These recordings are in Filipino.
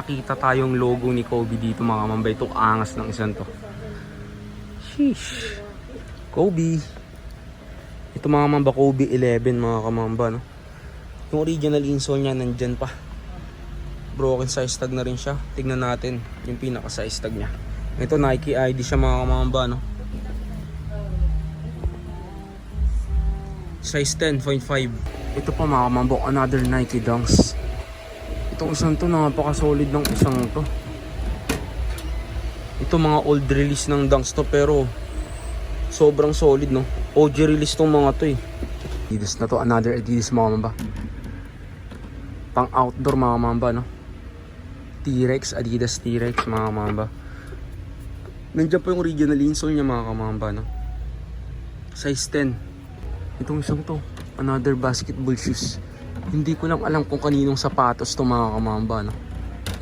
Nakita tayong logo ni Kobe dito mga kamamba. Ito angas ng isang to. Sheesh. Kobe. Ito mga kamamba, Kobe 11 mga kamamba, no? Yung original insole niya nandyan pa. Broken size tag na rin siya. Tignan natin yung pinaka size tag niya. Ito Nike ID siya mga kamamba, no? Size 10.5. Ito pa mga kamamba, another Nike Dunks. Itong isang to, napaka-solid ng isang to. Ito mga old release ng Dunks to, pero sobrang solid, no? OG release tong mga to eh. Adidas na to, another Adidas mga kamamba. Pang outdoor mga kamamba, no? T-Rex, Adidas T-Rex mga kamamba. Nandiyan pa yung original insole niya mga kamamba, no? Size 10. Itong isang to, another basketball shoes. Hindi ko lang alam kung kaninong sapatos to mga kamamba, no?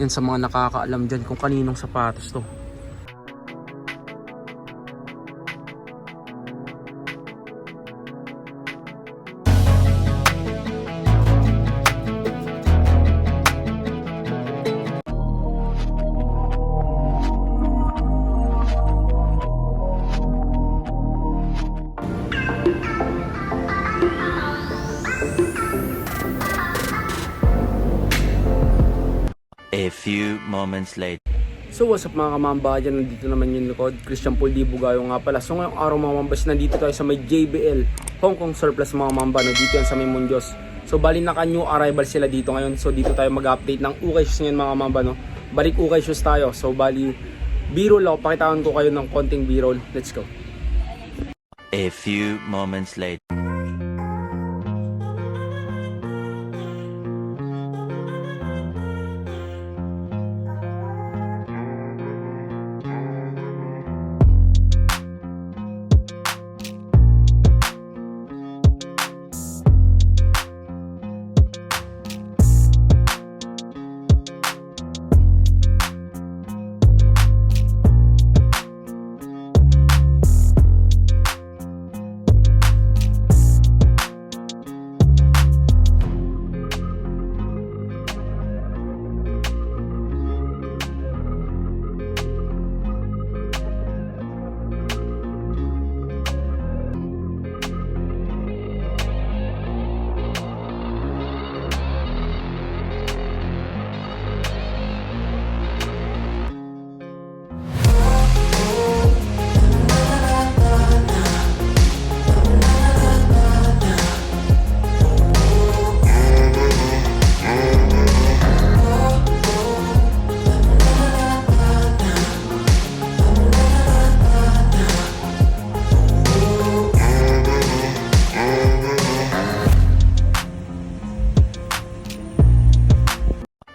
Yan sa mga nakakaalam dyan kung kaninong sapatos to. A few moments later. So what's up mga kamamba, dyan nandito naman yung likod, Christian Paul Di Bugayo nga pala. So ngayong araw mga mambas, nandito tayo sa may JBL Hong Kong Surplus mga mamba, no? Dito yan sa may Mundios. So bali naka new arrival sila dito ngayon. So dito tayo mag-update ng ukay shoes ngayon mga mamba, no? Balik ukay shoes tayo. So bali B-roll ako, pakitaan ko kayo ng konting B-roll. Let's go. A few moments later.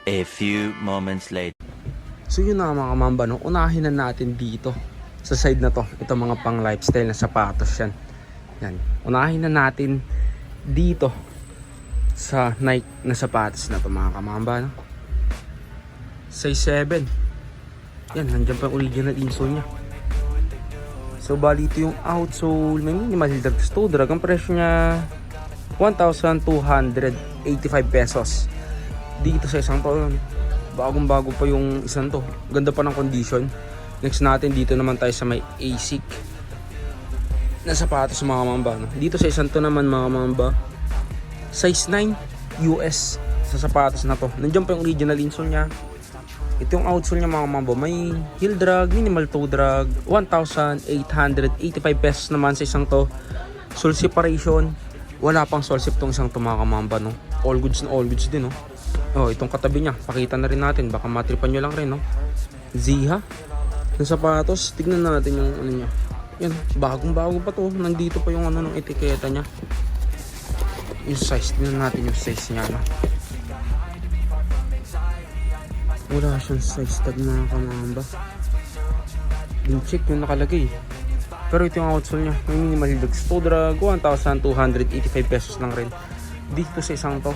A few moments later. So yun na mga kamamba, no? Unahin na natin dito sa side na to. Ito mga pang lifestyle na sapatos yan. Yan. Unahin na natin dito sa Nike na sapatos na to mga kamamba, no? Size 7. Yan, nandiyan pa yung original insole nya. So bali ito yung outsole. May minimal drags to drag. Ang presyo nya 1,285 pesos. Dito sa isang to, bagong bago pa yung isang to, ganda pa ng condition. Next natin dito naman tayo sa may ASIC na sapatos mga mamba, no? Dito sa isang to naman mga mamba, size 9 US sa sapatos na to. Nandiyan pa yung original insole nya. Ito yung outsole nya mga mamba, may heel drag, minimal toe drag. 1,885 pesos naman sa isang to. Sole separation, wala pang sole sip tong isang to mga mamba, no? All goods na all goods din, no? Oh, itong katabi niya, pakita na rin natin, baka matripan nyo lang rin, no? Ziha ng sapatos, tignan natin yung ano niya. Yan, bagong bago pa to, nandito pa yung ano ng etiketa niya. Yung size, tignan natin yung size niya, no? Wala siyang size tag mga kamamba. Din check yung nakalagay. Pero ito yung outsole niya, may minimal lugs to drag, 1,285 pesos lang rin. Dito sa isang to.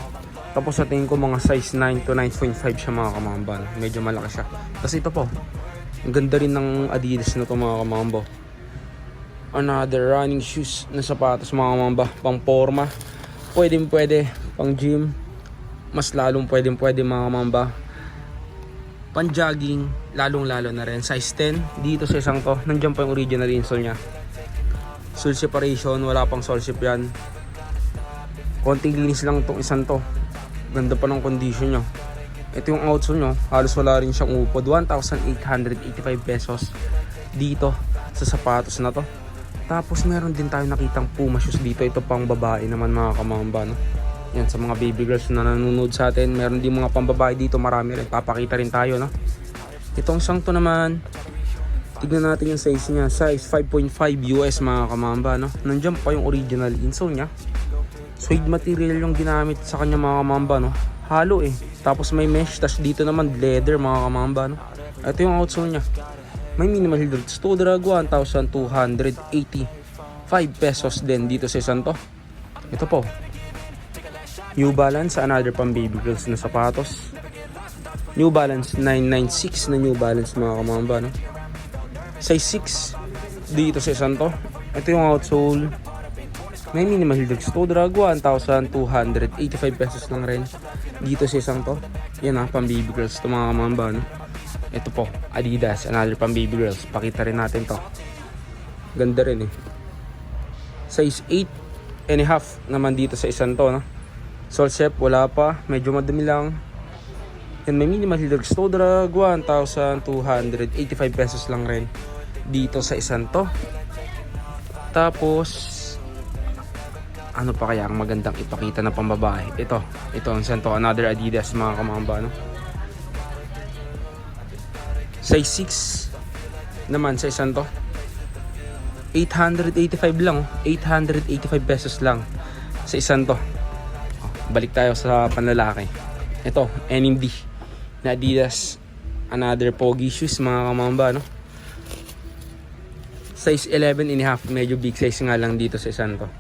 Tapos sa tingin ko mga size 9 to 9.5 siya mga kamamba. Medyo malaki siya. Tapos ito po, ang ganda rin ng Adidas na to mga kamamba. Another running shoes na sapatos mga kamamba. Pang forma, pwede pang gym. Mas lalong pwede mga kamamba. pan-jogging, lalong-lalo na rin. Size 10, dito sa isang to, nandiyan pa yung original insole niya. Sole separation, wala pang sole sep yan. Konting linis lang tong isang to. Ganda pa ng condition nyo. Ito yung outsole nyo, halos wala rin siyang upod. 1,885 pesos dito sa sapatos na to. Tapos meron din tayo nakitang Puma shoes dito. Ito pang babae naman mga kamamba, no? Yan, sa mga baby girls na nanonood sa atin, meron din mga pambabae dito, marami rin. Papakita rin tayo, no? Itong isang to naman, tignan natin yung size niya. Size 5.5 US mga kamamba, no? Nandiyan pa yung original insole niya. Suede material yung ginamit sa kanya mga kamamba, no? Halo eh. Tapos may mesh, tas dito naman leather mga kamamba, no? Ito yung outsole niya. May minimal heel drag toe drag, 1,285 pesos din dito sa isang to. Ito po, New Balance, another pang baby girls na sapatos. New Balance 996 na New Balance mga kamamba, no? Size 6 dito sa isang to. Ito yung outsole. May minimal heel toe drag, 1,285 pesos lang rin dito sa isang to. Yan pang baby girls to mga kamamba, no? Ito po, Adidas, another pang baby girls. Pakita rin natin to. Ganda rin eh. Size 8.5 naman dito sa isang to, no? Sole sep, wala pa. Medyo madumi lang. Yan, may minimal heel toe drag, 1,285 pesos lang rin dito sa isang to. Tapos, ano pa kaya ang magandang ipakita na pambabae? Ito ang isang to, another Adidas mga kamamba, no? Size 6 naman sa isang to. 885 lang, 885 pesos lang sa isang to. Balik tayo sa panlalaki. Ito, NMD na Adidas, another pogi shoes mga kamamba, no? Size 11.5, medyo big size nga lang dito sa isang to.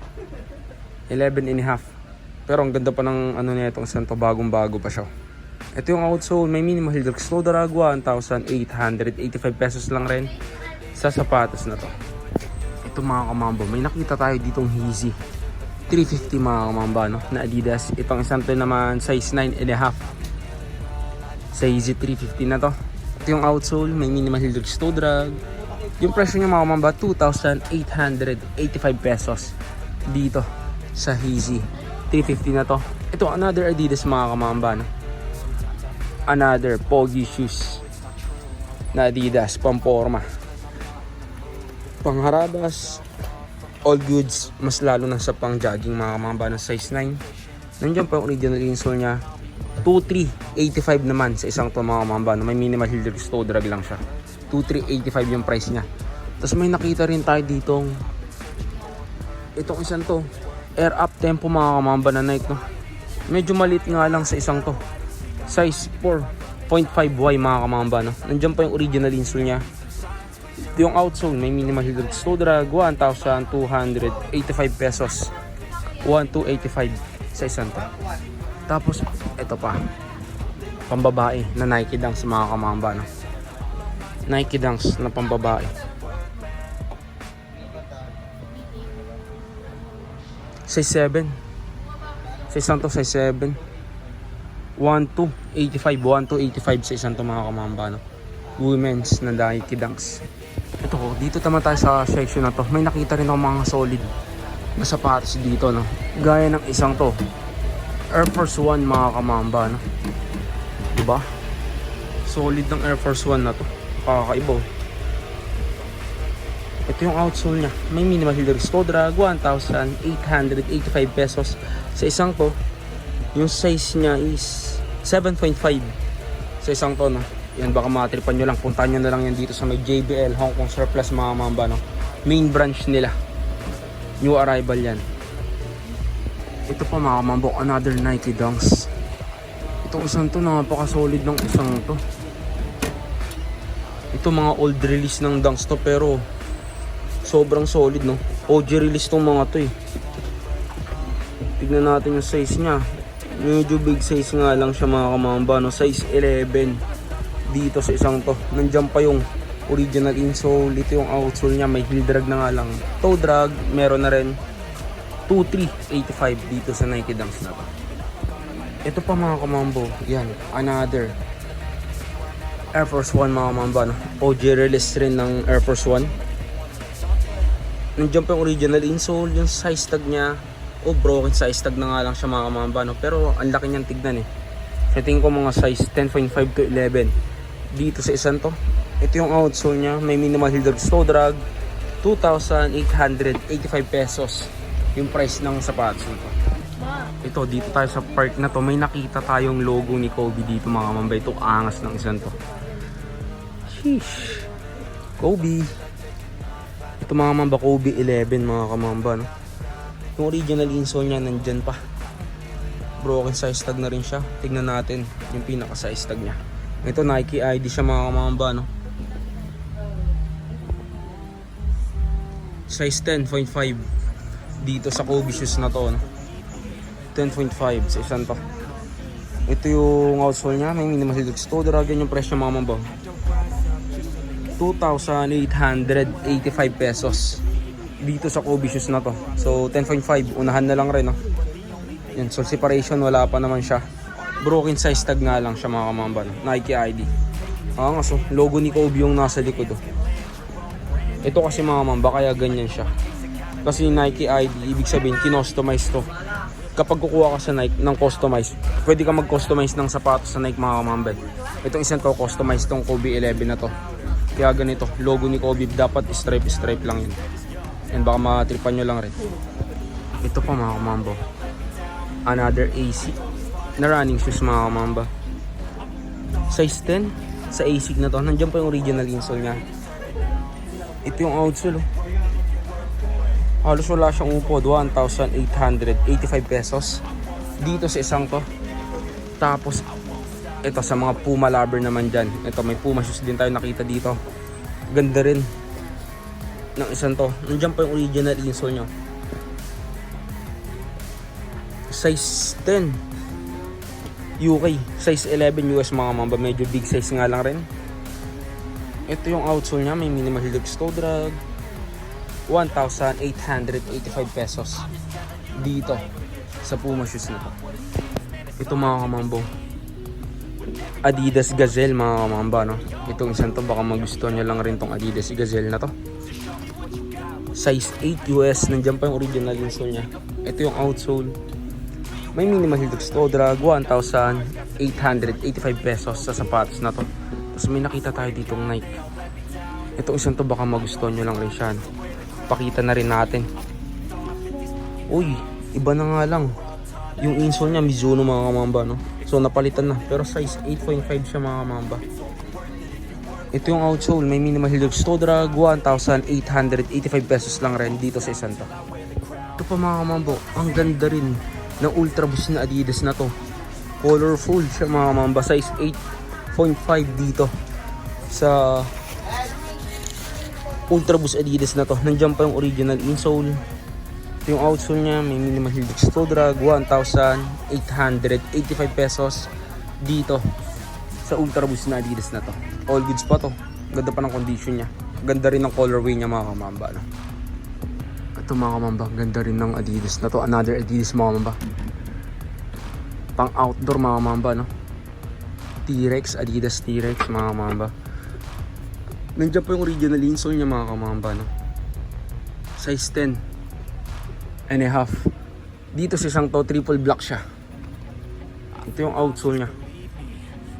11.5. Pero ang ganda pa ng ano nito, isang to, bagong bago pa siya. Ito yung outsole, may minimal heel toe drag, 1,885 pesos lang rin sa sapatos na to. Ito mga kamamba, may nakita tayo ditong Yeezy 350 mga kamamba, no? Na Adidas. Itong isang to naman, size 9.5 sa Yeezy 350 na to. Ito yung outsole, may minimal heel toe drag. Yung presyo niya mga kamamba, 2,885 pesos dito sa Yeezy 350 na to. Ito another Adidas mga kamamba, no? Another pogi shoes na Adidas, pamporma, pangharabas, all goods, mas lalo na sa pang jogging mga kamamba ng size 9. Nandiyan pa yung original insole niya. 2,385 naman sa isang to mga kamamba, no? May minimal heel toe drag lang siya. 2,385 yung price niya. Tapos may nakita rin tayo ditong itong isang to, Air Up Tempo mga kamamba na Nike, no? Medyo maliit nga lang sa isang to. Size 4.5Y mga kamamba, no? Nandiyan pa yung original insole niya. Yung outsole, may minimal heel toe drag, 1,285 pesos. 1,285 sa isang to. Tapos, ito pa, pambabae na Nike Dunks mga kamamba, no? Nike Dunks na pambabae. Size 7. Sa isang to, size 7. 1,285 sa isang to mga kamamba, no? Women's na Nike Dunks. Ito, dito naman tayo sa section na to. May nakita rin ako mga solid na sapatos dito, no? Gaya ng isang to, Air Force 1 mga kamamba, no? Diba? Solid ng Air Force 1 na to. Kakaiba. Ito yung outsole niya. May minimal heel toe drag, 1,885 pesos sa isang to. Yung size niya is 7.5 sa isang to, no? Yan, baka matripan nyo lang. Puntahan nyo na lang yan dito sa may JBL Hong Kong Surplus mga mamba, no? Main branch nila. New arrival yan. Ito pa mga mambok, another Nike Dunks. Itong isang to, napaka-solid ng isang to. Ito mga old release ng Dunks to, pero sobrang solid, no? OG release tong mga to eh. Tignan natin yung size nya. Medyo big size nga lang siya mga kamamba, no? Size 11 dito sa isang to. Nandiyan pa yung original insole. Ito yung outsole nya, may heel drag na nga lang. Toe drag, meron na rin. 2,385 dito sa Nike Dunks na to. Ito pa mga kamambo, yan, another Air Force 1 mga kamamba, no? OG release rin ng Air Force 1. Nandiyan pa yung original insole, yung size tag niya. O broken size tag na nga lang siya mga kamamba, no? Pero ang laki niyang tignan eh. So tingin ko mga size 10.5 to 11. Dito sa isang to. Ito yung outsole niya, may minimal heel drag toe drag. 2,885 pesos yung price ng sapatos nito. Ito, dito tayo sa park na to, may nakita tayong logo ni Kobe dito mga kamamba. Ito angas ng isang to. Sheesh. Kobe. Ito mga kamamba, Kobe 11 mga kamamba, no? Yung original insole niya nandyan pa. Broken size tag na rin siya. Tignan natin yung pinaka size tag niya. Ito Nike ID siya mga kamamba, no? Size 10.5 dito sa Kobe shoes na to, no? 10.5 sa isang to. Ito yung outsole niya, may minimal heel toe drag. Yan yung presyo mga kamamba, 2,885 pesos dito sa Kobe shoes na to. So 10.5, unahan na lang rin, no? Yan, sole separation wala pa naman siya. Broken size tag nga lang siya mga kamamba, no? Nike ID. So logo ni Kobe yung nasa likod, oh. Ito kasi mga kamamba, kaya ganyan siya. Kasi Nike ID, ibig sabihin kinostomize to. Kapag kukuha ka sa Nike ng customize, pwede ka mag-customize ng sapatos sa Nike mga kamamba. Itong isang to, customize tong Kobe 11 na to. Kaya ganito, logo ni Kobe, dapat stripe lang yun. And baka matripan nyo lang rin. Ito pa mga kamamba, another AC na running shoes mga kamamba. Size 10 sa AC na to. Nandiyan pa yung original insole nya. Ito yung outsole, oh. Halos wala siyang upod, 1,885 pesos dito sa isang to. Tapos ito sa mga Puma lover naman dyan, ito may Puma shoes din tayo nakita dito. Ganda rin ng isang to. Nandiyan pa yung original insole nya. Size 10 UK, size 11 US mga mamba. Medyo big size nga lang rin. Ito yung outsole nya, may minimal heel toe drag. 1,885 pesos dito sa Puma shoes na to. Ito mga kamambo, Adidas Gazelle mga kamamba, no? Itong isang to, baka magustuhan nyo lang rin tong Adidas Gazelle na to. Size 8 US, nandiyan pa yung original insole nya. Ito yung outsole, may minimal heel toe drag. 1,885 pesos sa sapatos na to. Tapos may nakita tayo ditong Nike. Itong isang to, baka magustuhan nyo lang rin siya, no? Pakita na rin natin. Uy, iba na nga lang. Yung insole niya Mizuno mga kamamba, no? So napalitan na, pero size 8.5 siya mga kamamba. Ito yung outsole, may minimal heel toe drag. 1,885 pesos lang rin dito sa isang to. Ito pa mga kamamba, ang ganda rin ng Ultra Boost na Adidas na to. Colorful siya mga kamamba, size 8.5 dito sa Ultra Boost Adidas na to. Nandiyan pa yung original insole. Ito yung outsole nya, may minimal heel toe drag. 1,885 pesos dito sa Ultra Boost na Adidas na to. All goods pa to. Ganda pa ng condition nya. Ganda rin ng colorway nya mga kamamba, no? Ito mga kamamba, ganda rin ng Adidas na to. Another Adidas mga kamamba, pang outdoor mga kamamba, no? T-Rex, Adidas T-Rex mga kamamba. Nandiyan po yung original insole niya mga kamamba, no? Size 10 and a half. Dito sa isang to, triple black siya. Ito yung outsole niya.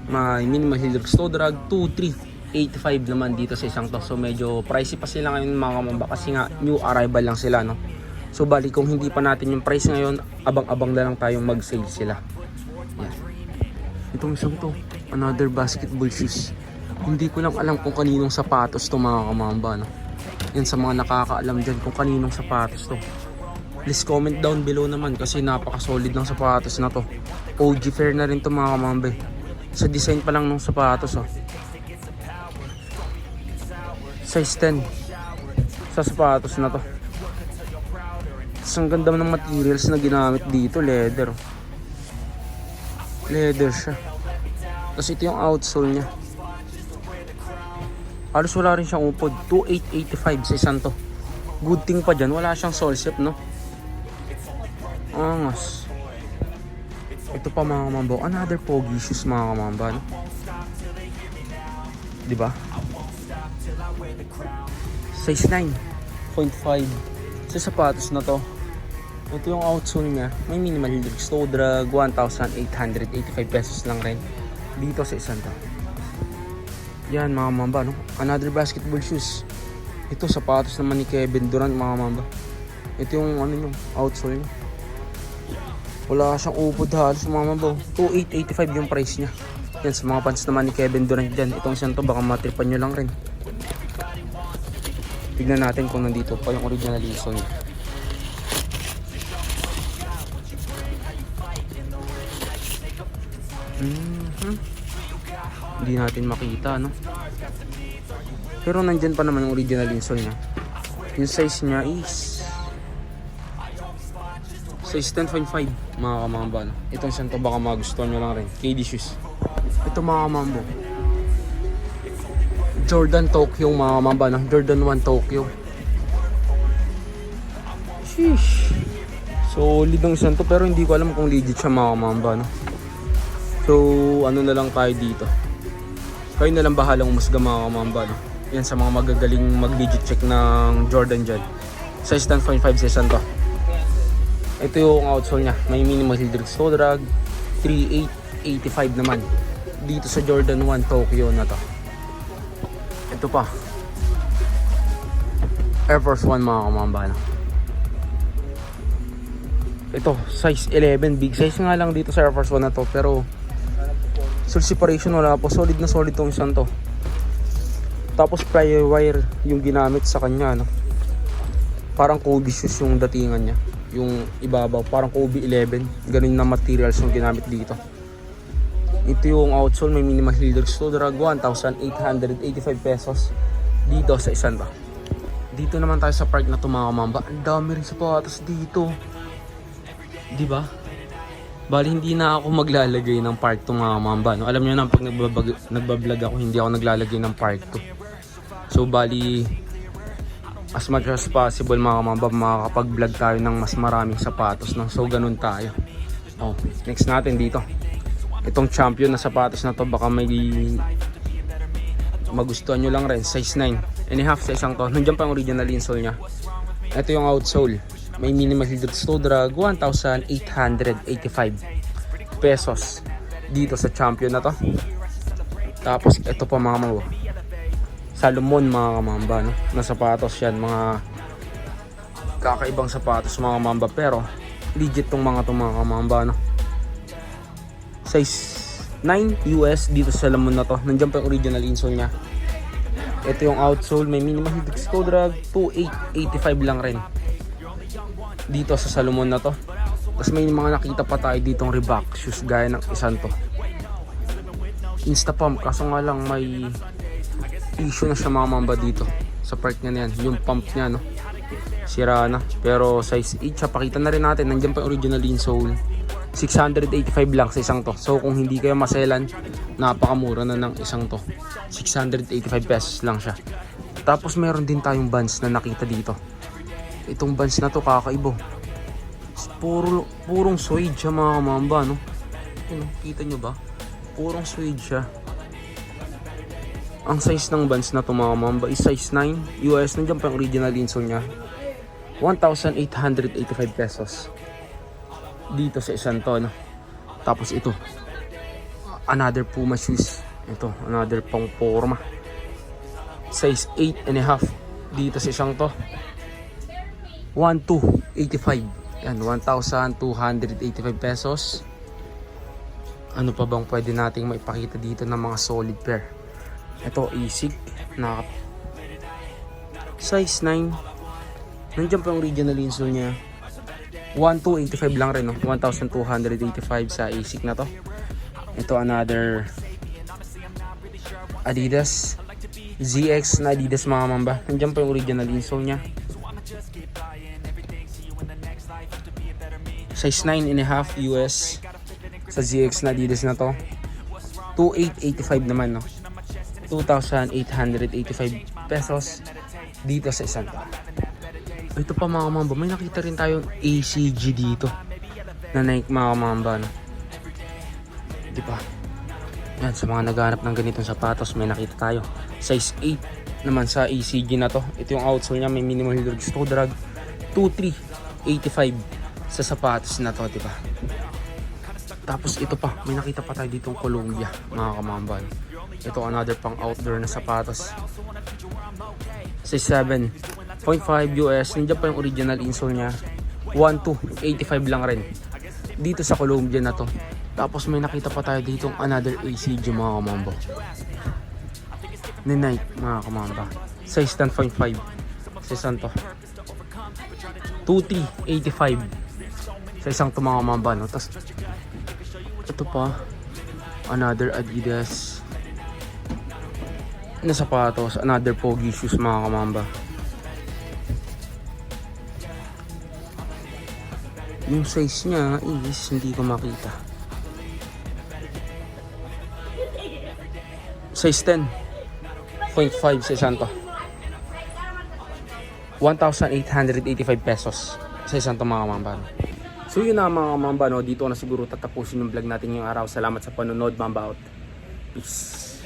May minimal heel toe drag. 2,385 naman dito sa isang to. So medyo pricey pa sila ngayon mga kamamba, kasi nga new arrival lang sila, no? So bali kung hindi pa natin yung price ngayon, abang-abang na lang tayong mag-sale sila. Yan. Itong isang to, another basketball shoes. Hindi ko lang alam kung kaninong sapatos to mga kamamba, no? Yan sa mga nakakaalam dyan kung kaninong sapatos to, please comment down below naman, kasi napaka-solid ng sapatos na to. OG fair na rin to mga kamamba. Sa design pa lang ng sapatos, oh. Size 10 sa sapatos na to. Ang ganda ng materials na ginamit dito, leather, oh. Leather siya. Tapos ito yung outsole nya. Halos wala rin siyang upod. 2,885 sa isang to. Good thing pa dyan, wala siyang sole step, no? Angas. Ito pa mga kamamba, another pogi shoes mga kamamba, no? Di ba? Size 9.5. Sa sapatos na to, ito yung outsole niya. May minimal heel toe drag, 1,885 pesos lang rin. Dito sa isang to. Yan mga mamba, no? Another basketball shoes. Ito sapatos naman ni Kevin Durant mga mamba. Ito yung ano yung outsole niya. Wala siyang upod halos mga mamba. 2,885 yung price niya. Yan sa mga pants naman ni Kevin Durant dyan. Itong isang to baka matripan nyo lang rin. Tignan natin kung nandito pa yung original insole niya. Hindi natin makita, no? Pero nandyan pa naman yung original insole niya. Yung size niya is size 10.5 mga kamamba, no? Itong isang to baka magustuhan nyo lang rin. KD shoes. Ito mga kamambo, Jordan Tokyo mga kamamba, no? Jordan 1 Tokyo. Sheesh. Solid ang isang to pero hindi ko alam kung legit siya mga kamamba, no? So ano na lang tayo dito. Kayo na lang bahalang umusga mga kamamba, no? Yan sa mga magagaling mag-legit check ng Jordan dyan. Size 10.5 sa isang to. Ito yung outsole niya. May minimal heel toe drag. 3,885 naman. Dito sa Jordan 1 Tokyo na to. Ito pa. Air Force 1 mga kamamba, no? Ito, size 11. Big size nga lang dito sa Air Force 1 na to. Pero sole separation wala po. Solid na solid tong isang to. Tapos plier wire yung ginamit sa kanya, no? Parang Kobe shoes yung datingan niya. Yung ibabaw, parang Kobe 11. Ganun na materials yung ginamit dito. Ito yung outsole, may minimal heel toe drag, 1,885 pesos. Dito sa isang to. Dito naman tayo sa park na to mga kamamba. Ang dami rin sapatos dito. Di ba? Bali hindi na ako maglalagay ng part 2 mga kamamba, no? Alam niyo na pag nagbablog ako, hindi ako naglalagay ng part 2. So bali as much as possible mga kamamba, makakapag-vlog tayo ng mas maraming sapatos, no? So ganun tayo. Oh, next natin dito. Itong champion na sapatos na to, baka may magustuhan nyo lang rin. Size 9.5 sa isang to. Nandiyan pa yung original insole nya. Ito yung outsole. May minimal heel toe drag, 1,885 pesos. Dito sa champion na to. Tapos ito pa mga mga Salomon mga kamamba, no? Na sapatos yan. Mga kakaibang sapatos mga kamamba. Pero legit tong mga kamamba, no? Size 9 US dito sa Salomon na to. Nandiyan pa yung original insole nya. Ito yung outsole. May minimal heel toe drag, 2,885 lang rin. Dito sa Salomon na to. Tapos may mga nakita pa tayo ditong Reebok shoes gaya ng isang to. Instapump. Kaso nga lang may issue na siya mga mamba dito. Sa part niya na yan. Yung pump niya, no? Sira na. Pero size 8 siya. Pakita na rin natin. Nandiyan pa yung original insole. 685 lang sa isang to. So kung hindi kayo maselan, napakamura na ng isang to. 685 pesos lang siya. Tapos meron din tayong Vans na nakita dito. Itong Vans na to kakaibo. Purong suede siya mga kamamba, no? Yun, kita nyo ba? Purong suede siya. Ang size ng Vans na to mga kamamba is size 9 US. Nandiyan pa yung original insole nya. 1,885 pesos. Dito sa isang to, no? Tapos ito. Another Puma shoes. Ito, another pang forma. Size 8.5. Dito sa isang to. 1,285. Yan, 1,285 pesos. Ano pa bang pwede nating maipakita dito ng mga solid pair? Ito, ASIC na size 9. Nandiyan pa yung original insole nya. 1,285 lang rin, no? 1,285 sa ASIC na to. Ito, another Adidas ZX na Adidas mga mamba. Nandiyan pa yung original insole nya. Size 9.5 US sa ZX na Adidas na to. 2,885 naman, no? 2,885 pesos dito sa isang to. Ito pa mga mamba, may nakita rin tayong ACG dito na Nike mga mamba, no? Di ba? Yan, sa mga naghahanap ng ganitong sapatos, may nakita tayo. Size 8 naman sa ACG na to. Ito yung outsole niya, may minimal heel toe drag. 2,385 sa sapatos na to, diba? Tapos ito pa, may nakita pa tayo ditong Columbia, mga kamamban. Ito another pang outdoor na sapatos. Size 7.5 US. Nandiyan pa yung original insole niya. 1,285 lang rin. Dito sa Columbia na to. Tapos may nakita pa tayo ditong another ACG, mga kamamba. Ni Nike, mga kamamba. Size 10.5. Size saan to? 2,385. Sa isang to, mga kamamba, no? Tapos ito pa, another Adidas na sapatos. Another Pogi shoes, mga kamamba. Yung size niya is hindi ko makita. Size 10.5 sa isang to. 1,885 pesos sa isang to, mga kamamban. So yun na, mga kamamban, no? Dito na siguro tatapusin yung vlog natin ngayong araw. Salamat sa panonood, Mamba out. Peace.